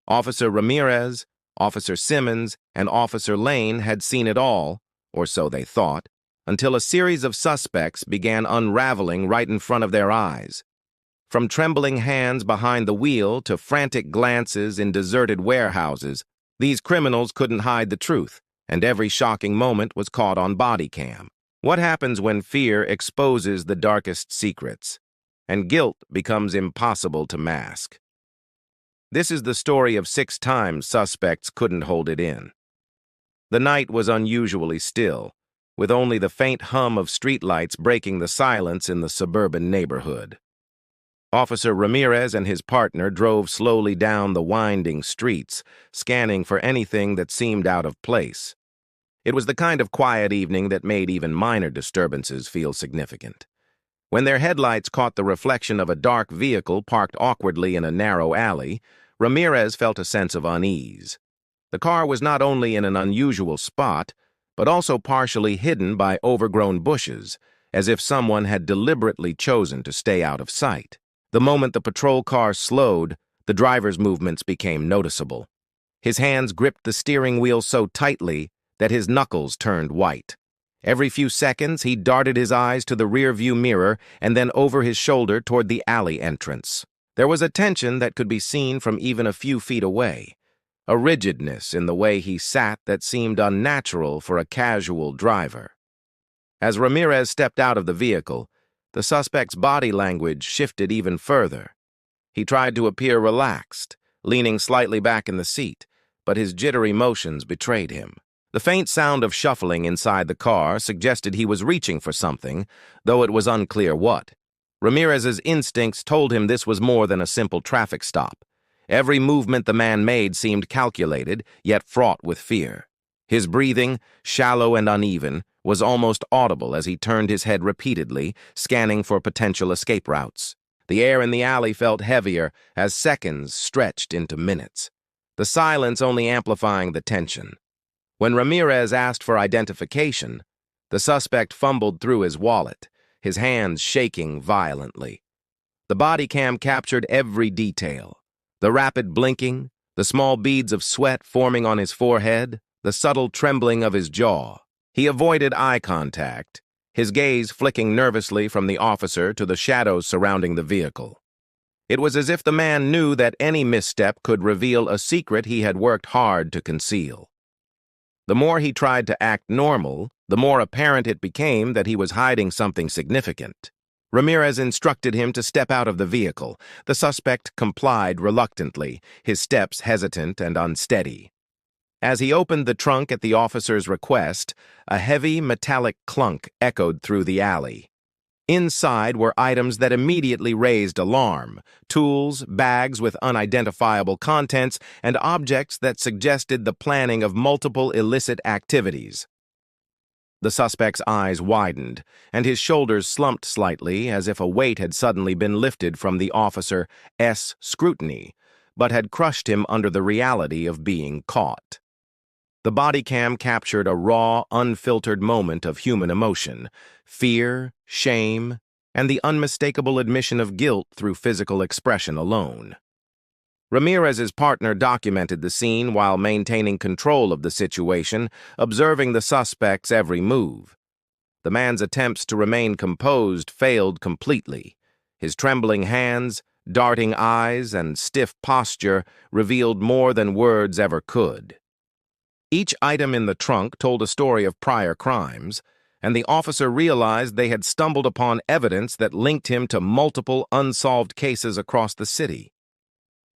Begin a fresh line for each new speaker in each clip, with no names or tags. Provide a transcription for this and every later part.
Officer Ramirez, Officer Simmons, and Officer Lane had seen it all, or so they thought, until a series of suspects began unraveling right in front of their eyes. From trembling hands behind the wheel to frantic glances in deserted warehouses, these criminals couldn't hide the truth, and every shocking moment was caught on Bodycam. What happens when fear exposes the darkest secrets, and guilt becomes impossible to mask? This is the story of 6 times suspects couldn't hold it in. The night was unusually still, with only the faint hum of streetlights breaking the silence in the suburban neighborhood. Officer Ramirez and his partner drove slowly down the winding streets, scanning for anything that seemed out of place. It was the kind of quiet evening that made even minor disturbances feel significant. When their headlights caught the reflection of a dark vehicle parked awkwardly in a narrow alley, Ramirez felt a sense of unease. The car was not only in an unusual spot, but also partially hidden by overgrown bushes, as if someone had deliberately chosen to stay out of sight. The moment the patrol car slowed, the driver's movements became noticeable. His hands gripped the steering wheel so tightly that his knuckles turned white. Every few seconds, he darted his eyes to the rear-view mirror and then over his shoulder toward the alley entrance. There was a tension that could be seen from even a few feet away, a rigidness in the way he sat that seemed unnatural for a casual driver. As Ramirez stepped out of the vehicle, the suspect's body language shifted even further. He tried to appear relaxed, leaning slightly back in the seat, but his jittery motions betrayed him. The faint sound of shuffling inside the car suggested he was reaching for something, though it was unclear what. Ramirez's instincts told him this was more than a simple traffic stop. Every movement the man made seemed calculated, yet fraught with fear. His breathing, shallow and uneven, was almost audible as he turned his head repeatedly, scanning for potential escape routes. The air in the alley felt heavier as seconds stretched into minutes, the silence only amplifying the tension. When Ramirez asked for identification, the suspect fumbled through his wallet, his hands shaking violently. The body cam captured every detail: the rapid blinking, the small beads of sweat forming on his forehead, the subtle trembling of his jaw. He avoided eye contact, his gaze flicking nervously from the officer to the shadows surrounding the vehicle. It was as if the man knew that any misstep could reveal a secret he had worked hard to conceal. The more he tried to act normal, the more apparent it became that he was hiding something significant. Ramirez instructed him to step out of the vehicle. The suspect complied reluctantly, his steps hesitant and unsteady. As he opened the trunk at the officer's request, a heavy metallic clunk echoed through the alley. Inside were items that immediately raised alarm: tools, bags with unidentifiable contents, and objects that suggested the planning of multiple illicit activities. The suspect's eyes widened, and his shoulders slumped slightly as if a weight had suddenly been lifted from the officer's scrutiny, but had crushed him under the reality of being caught. The body cam captured a raw, unfiltered moment of human emotion: fear, shame, and the unmistakable admission of guilt through physical expression alone. Ramirez's partner documented the scene while maintaining control of the situation, observing the suspect's every move. The man's attempts to remain composed failed completely. His trembling hands, darting eyes, and stiff posture revealed more than words ever could. Each item in the trunk told a story of prior crimes, and the officer realized they had stumbled upon evidence that linked him to multiple unsolved cases across the city.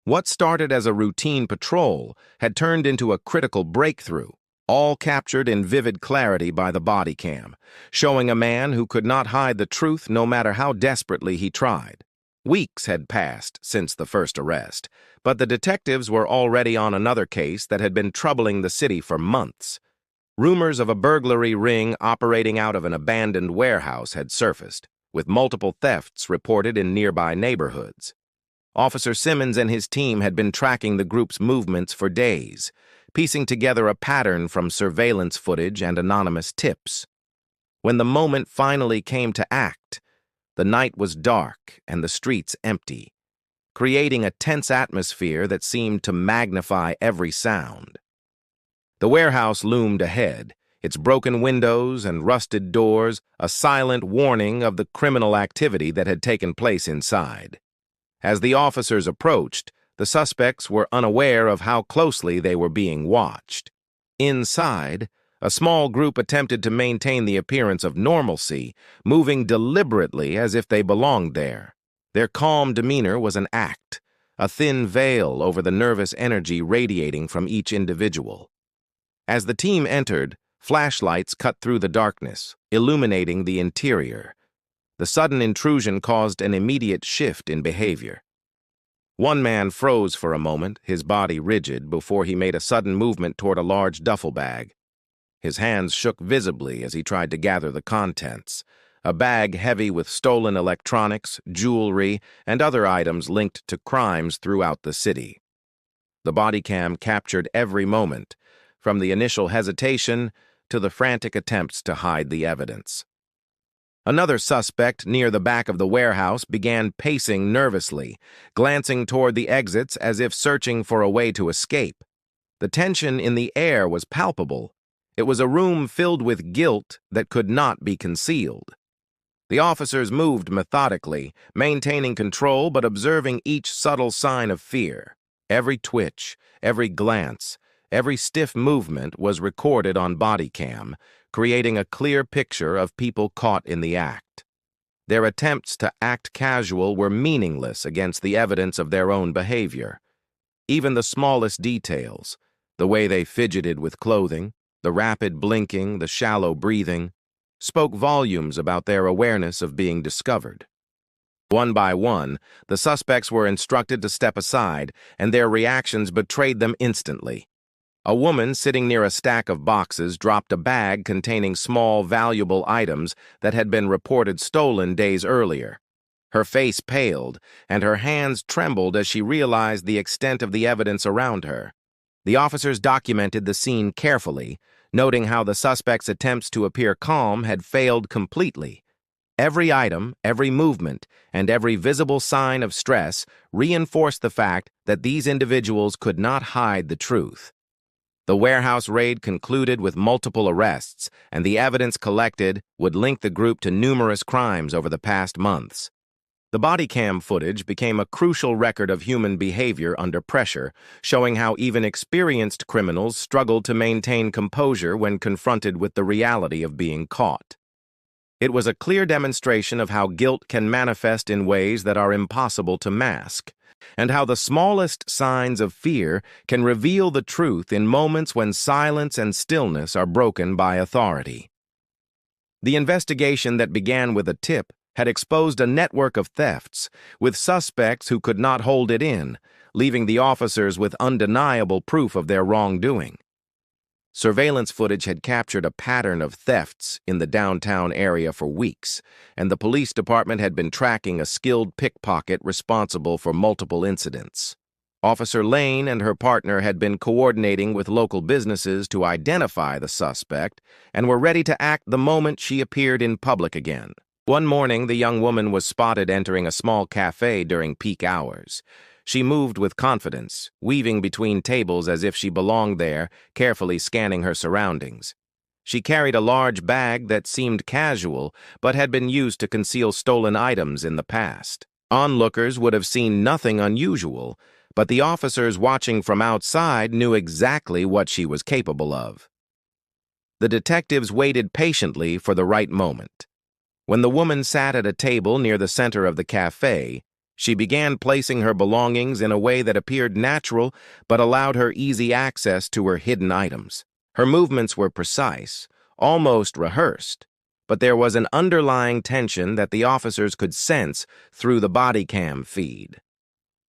What started as a routine patrol had turned into a critical breakthrough, all captured in vivid clarity by the body cam, showing a man who could not hide the truth no matter how desperately he tried. Weeks had passed since the first arrest, but the detectives were already on another case that had been troubling the city for months. Rumors of a burglary ring operating out of an abandoned warehouse had surfaced, with multiple thefts reported in nearby neighborhoods. Officer Simmons and his team had been tracking the group's movements for days, piecing together a pattern from surveillance footage and anonymous tips. When the moment finally came to act, the night was dark and the streets empty. creating a tense atmosphere that seemed to magnify every sound. The warehouse loomed ahead, its broken windows and rusted doors a silent warning of the criminal activity that had taken place inside. As the officers approached, the suspects were unaware of how closely they were being watched. Inside, a small group attempted to maintain the appearance of normalcy, moving deliberately as if they belonged there. Their calm demeanor was an act, a thin veil over the nervous energy radiating from each individual. As the team entered, flashlights cut through the darkness, illuminating the interior. The sudden intrusion caused an immediate shift in behavior. One man froze for a moment, his body rigid, before he made a sudden movement toward a large duffel bag. His hands shook visibly as he tried to gather the contents, a bag heavy with stolen electronics, jewelry, and other items linked to crimes throughout the city. The Bodycam captured every moment, from the initial hesitation to the frantic attempts to hide the evidence. Another suspect near the back of the warehouse began pacing nervously, glancing toward the exits as if searching for a way to escape. The tension in the air was palpable. It was a room filled with guilt that could not be concealed. The officers moved methodically, maintaining control but observing each subtle sign of fear. Every twitch, every glance, every stiff movement was recorded on Bodycam, creating a clear picture of people caught in the act. Their attempts to act casual were meaningless against the evidence of their own behavior. Even the smallest details, the way they fidgeted with clothing, the rapid blinking, the shallow breathing, spoke volumes about their awareness of being discovered. One by one, the suspects were instructed to step aside, and their reactions betrayed them instantly. A woman sitting near a stack of boxes dropped a bag containing small, valuable items that had been reported stolen days earlier. Her face paled, and her hands trembled as she realized the extent of the evidence around her. The officers documented the scene carefully, noting how the suspect's attempts to appear calm had failed completely. Every item, every movement, and every visible sign of stress reinforced the fact that these individuals could not hide the truth. The warehouse raid concluded with multiple arrests, and the evidence collected would link the group to numerous crimes over the past months. The Bodycam footage became a crucial record of human behavior under pressure, showing how even experienced criminals struggled to maintain composure when confronted with the reality of being caught. It was a clear demonstration of how guilt can manifest in ways that are impossible to mask, and how the smallest signs of fear can reveal the truth in moments when silence and stillness are broken by authority. The investigation that began with a tip had exposed a network of thefts, with suspects who could not hold it in, leaving the officers with undeniable proof of their wrongdoing. Surveillance footage had captured a pattern of thefts in the downtown area for weeks, and the police department had been tracking a skilled pickpocket responsible for multiple incidents. Officer Lane and her partner had been coordinating with local businesses to identify the suspect and were ready to act the moment she appeared in public again. One morning, the young woman was spotted entering a small cafe during peak hours. She moved with confidence, weaving between tables as if she belonged there, carefully scanning her surroundings. She carried a large bag that seemed casual, but had been used to conceal stolen items in the past. Onlookers would have seen nothing unusual, but the officers watching from outside knew exactly what she was capable of. The detectives waited patiently for the right moment. When the woman sat at a table near the center of the cafe, she began placing her belongings in a way that appeared natural but allowed her easy access to her hidden items. Her movements were precise, almost rehearsed, but there was an underlying tension that the officers could sense through the Bodycam feed.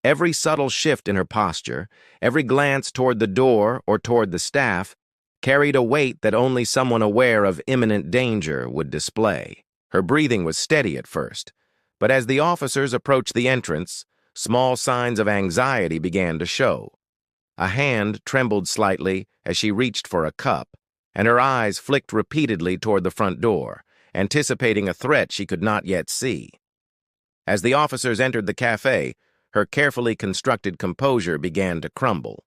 Every subtle shift in her posture, every glance toward the door or toward the staff, carried a weight that only someone aware of imminent danger would display. Her breathing was steady at first, but as the officers approached the entrance, small signs of anxiety began to show. A hand trembled slightly as she reached for a cup, and her eyes flicked repeatedly toward the front door, anticipating a threat she could not yet see. As the officers entered the cafe, her carefully constructed composure began to crumble.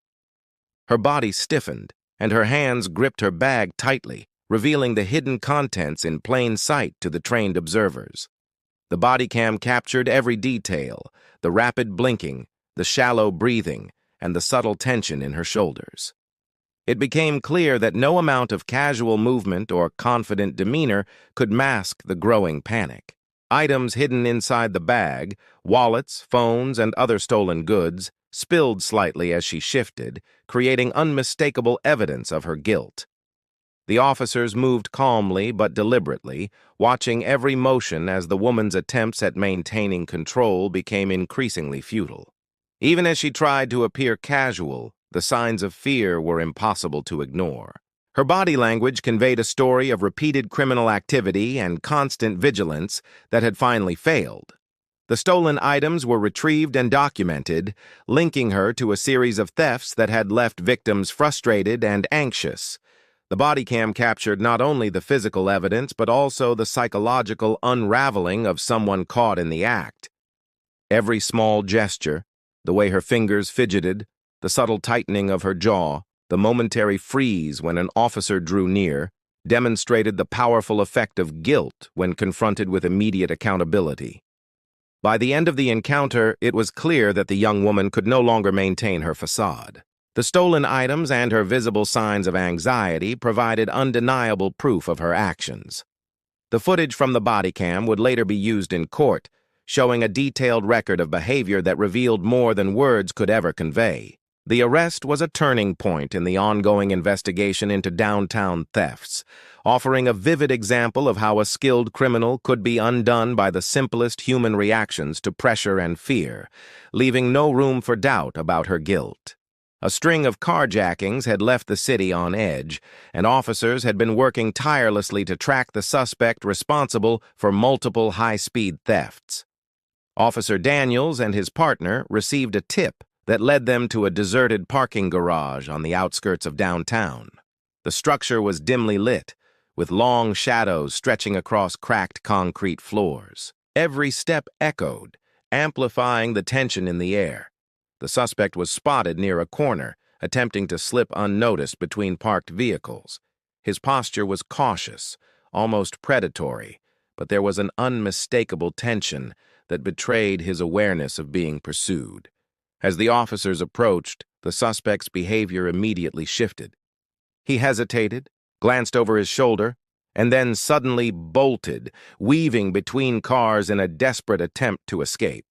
Her body stiffened, and her hands gripped her bag tightly, revealing the hidden contents in plain sight to the trained observers. The bodycam captured every detail, the rapid blinking, the shallow breathing, and the subtle tension in her shoulders. It became clear that no amount of casual movement or confident demeanor could mask the growing panic. Items hidden inside the bag, wallets, phones, and other stolen goods, spilled slightly as she shifted, creating unmistakable evidence of her guilt. The officers moved calmly but deliberately, watching every motion as the woman's attempts at maintaining control became increasingly futile. Even as she tried to appear casual, the signs of fear were impossible to ignore. Her body language conveyed a story of repeated criminal activity and constant vigilance that had finally failed. The stolen items were retrieved and documented, linking her to a series of thefts that had left victims frustrated and anxious. The bodycam captured not only the physical evidence but also the psychological unraveling of someone caught in the act. Every small gesture, the way her fingers fidgeted, the subtle tightening of her jaw, the momentary freeze when an officer drew near, demonstrated the powerful effect of guilt when confronted with immediate accountability. By the end of the encounter, it was clear that the young woman could no longer maintain her facade. The stolen items and her visible signs of anxiety provided undeniable proof of her actions. The footage from the bodycam would later be used in court, showing a detailed record of behavior that revealed more than words could ever convey. The arrest was a turning point in the ongoing investigation into downtown thefts, offering a vivid example of how a skilled criminal could be undone by the simplest human reactions to pressure and fear, leaving no room for doubt about her guilt. A string of carjackings had left the city on edge, and officers had been working tirelessly to track the suspect responsible for multiple high-speed thefts. Officer Daniels and his partner received a tip that led them to a deserted parking garage on the outskirts of downtown. The structure was dimly lit, with long shadows stretching across cracked concrete floors. Every step echoed, amplifying the tension in the air. The suspect was spotted near a corner, attempting to slip unnoticed between parked vehicles. His posture was cautious, almost predatory, but there was an unmistakable tension that betrayed his awareness of being pursued. As the officers approached, the suspect's behavior immediately shifted. He hesitated, glanced over his shoulder, and then suddenly bolted, weaving between cars in a desperate attempt to escape.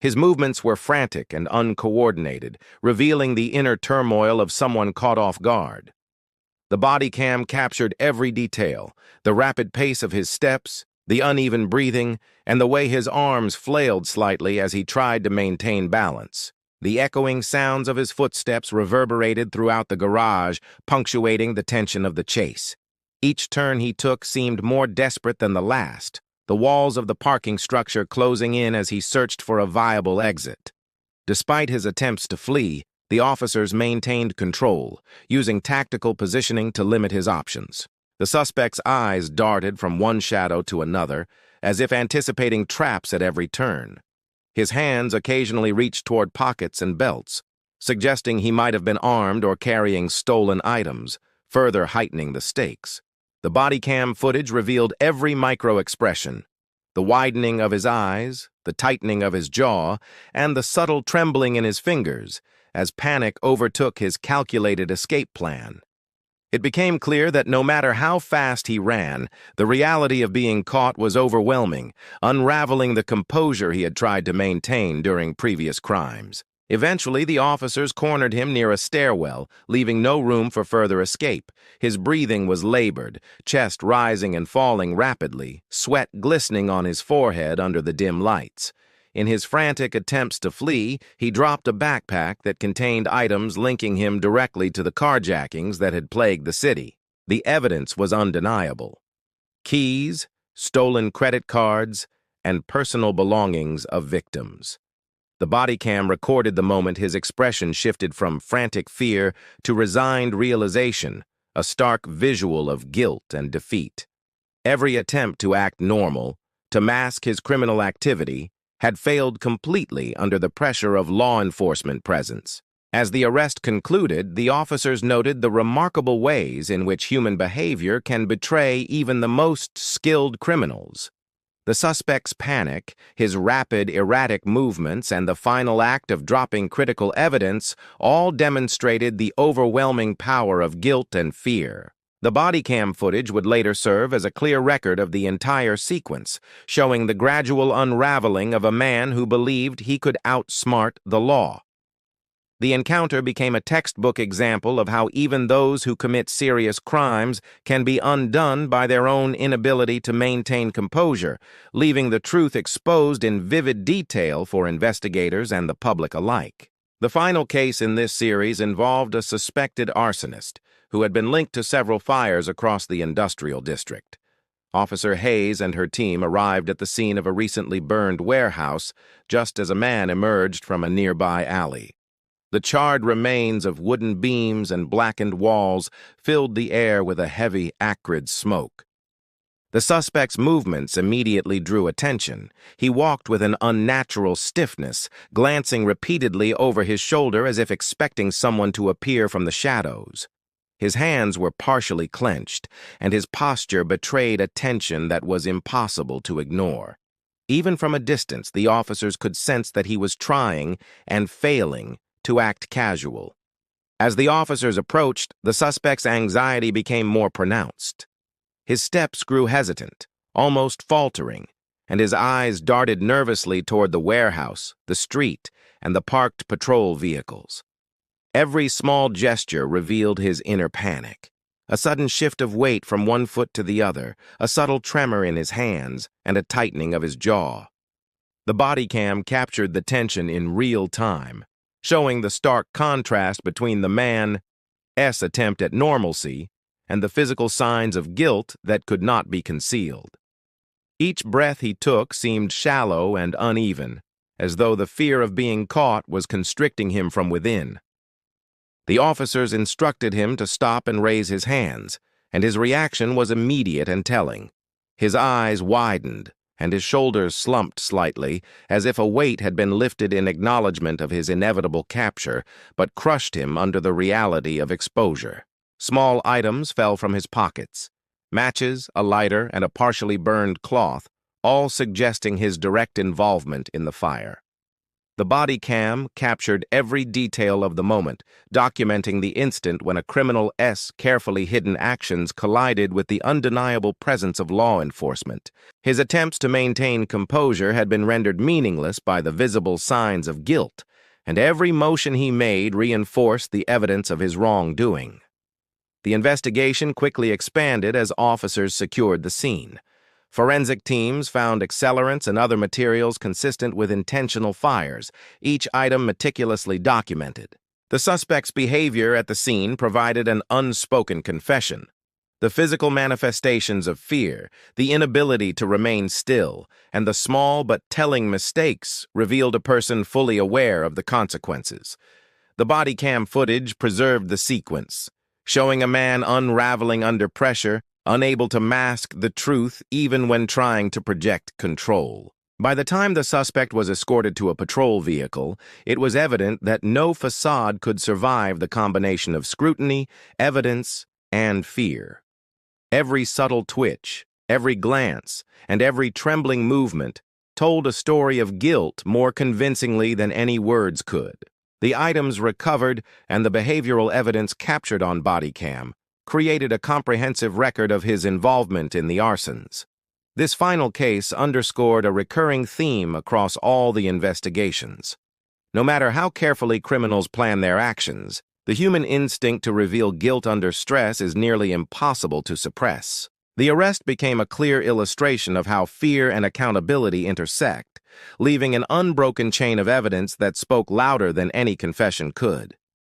His movements were frantic and uncoordinated, revealing the inner turmoil of someone caught off guard. The bodycam captured every detail, the rapid pace of his steps, the uneven breathing, and the way his arms flailed slightly as he tried to maintain balance. The echoing sounds of his footsteps reverberated throughout the garage, punctuating the tension of the chase. Each turn he took seemed more desperate than the last, the walls of the parking structure closing in as he searched for a viable exit. Despite his attempts to flee, the officers maintained control, using tactical positioning to limit his options. The suspect's eyes darted from one shadow to another, as if anticipating traps at every turn. His hands occasionally reached toward pockets and belts, suggesting he might have been armed or carrying stolen items, further heightening the stakes. The bodycam footage revealed every micro-expression: the widening of his eyes, the tightening of his jaw, and the subtle trembling in his fingers, as panic overtook his calculated escape plan. It became clear that no matter how fast he ran, the reality of being caught was overwhelming, unraveling the composure he had tried to maintain during previous crimes. Eventually, the officers cornered him near a stairwell, leaving no room for further escape. His breathing was labored, chest rising and falling rapidly, sweat glistening on his forehead under the dim lights. In his frantic attempts to flee, he dropped a backpack that contained items linking him directly to the carjackings that had plagued the city. The evidence was undeniable: keys, stolen credit cards, and personal belongings of victims. The bodycam recorded the moment his expression shifted from frantic fear to resigned realization, a stark visual of guilt and defeat. Every attempt to act normal, to mask his criminal activity, had failed completely under the pressure of law enforcement presence. As the arrest concluded, the officers noted the remarkable ways in which human behavior can betray even the most skilled criminals. The suspect's panic, his rapid, erratic movements, and the final act of dropping critical evidence all demonstrated the overwhelming power of guilt and fear. The Bodycam footage would later serve as a clear record of the entire sequence, showing the gradual unraveling of a man who believed he could outsmart the law. The encounter became a textbook example of how even those who commit serious crimes can be undone by their own inability to maintain composure, leaving the truth exposed in vivid detail for investigators and the public alike. The final case in this series involved a suspected arsonist who had been linked to several fires across the industrial district. Officer Hayes and her team arrived at the scene of a recently burned warehouse just as a man emerged from a nearby alley. The charred remains of wooden beams and blackened walls filled the air with a heavy, acrid smoke. The suspect's movements immediately drew attention. He walked with an unnatural stiffness, glancing repeatedly over his shoulder as if expecting someone to appear from the shadows. His hands were partially clenched, and his posture betrayed a tension that was impossible to ignore. Even from a distance, the officers could sense that he was trying and failing to act casual. As the officers approached, the suspect's anxiety became more pronounced. His steps grew hesitant, almost faltering, and his eyes darted nervously toward the warehouse, the street, and the parked patrol vehicles. Every small gesture revealed his inner panic. A sudden shift of weight from one foot to the other, a subtle tremor in his hands, and a tightening of his jaw. The Bodycam captured the tension in real time, showing the stark contrast between the man's attempt at normalcy and the physical signs of guilt that could not be concealed. Each breath he took seemed shallow and uneven, as though the fear of being caught was constricting him from within. The officers instructed him to stop and raise his hands, and his reaction was immediate and telling. His eyes widened, and his shoulders slumped slightly, as if a weight had been lifted in acknowledgement of his inevitable capture, but crushed him under the reality of exposure. Small items fell from his pockets. Matches, a lighter, and a partially burned cloth, all suggesting his direct involvement in the fire. The Bodycam captured every detail of the moment, documenting the instant when a criminal's carefully hidden actions collided with the undeniable presence of law enforcement. His attempts to maintain composure had been rendered meaningless by the visible signs of guilt, and every motion he made reinforced the evidence of his wrongdoing. The investigation quickly expanded as officers secured the scene. Forensic teams found accelerants and other materials consistent with intentional fires, each item meticulously documented. The suspect's behavior at the scene provided an unspoken confession. The physical manifestations of fear, the inability to remain still, and the small but telling mistakes revealed a person fully aware of the consequences. The Bodycam footage preserved the sequence, showing a man unraveling under pressure, unable to mask the truth even when trying to project control. By the time the suspect was escorted to a patrol vehicle, it was evident that no facade could survive the combination of scrutiny, evidence, and fear. Every subtle twitch, every glance, and every trembling movement told a story of guilt more convincingly than any words could. The items recovered and the behavioral evidence captured on Bodycam created a comprehensive record of his involvement in the arsons. This final case underscored a recurring theme across all the investigations. No matter how carefully criminals plan their actions, the human instinct to reveal guilt under stress is nearly impossible to suppress. The arrest became a clear illustration of how fear and accountability intersect, leaving an unbroken chain of evidence that spoke louder than any confession could.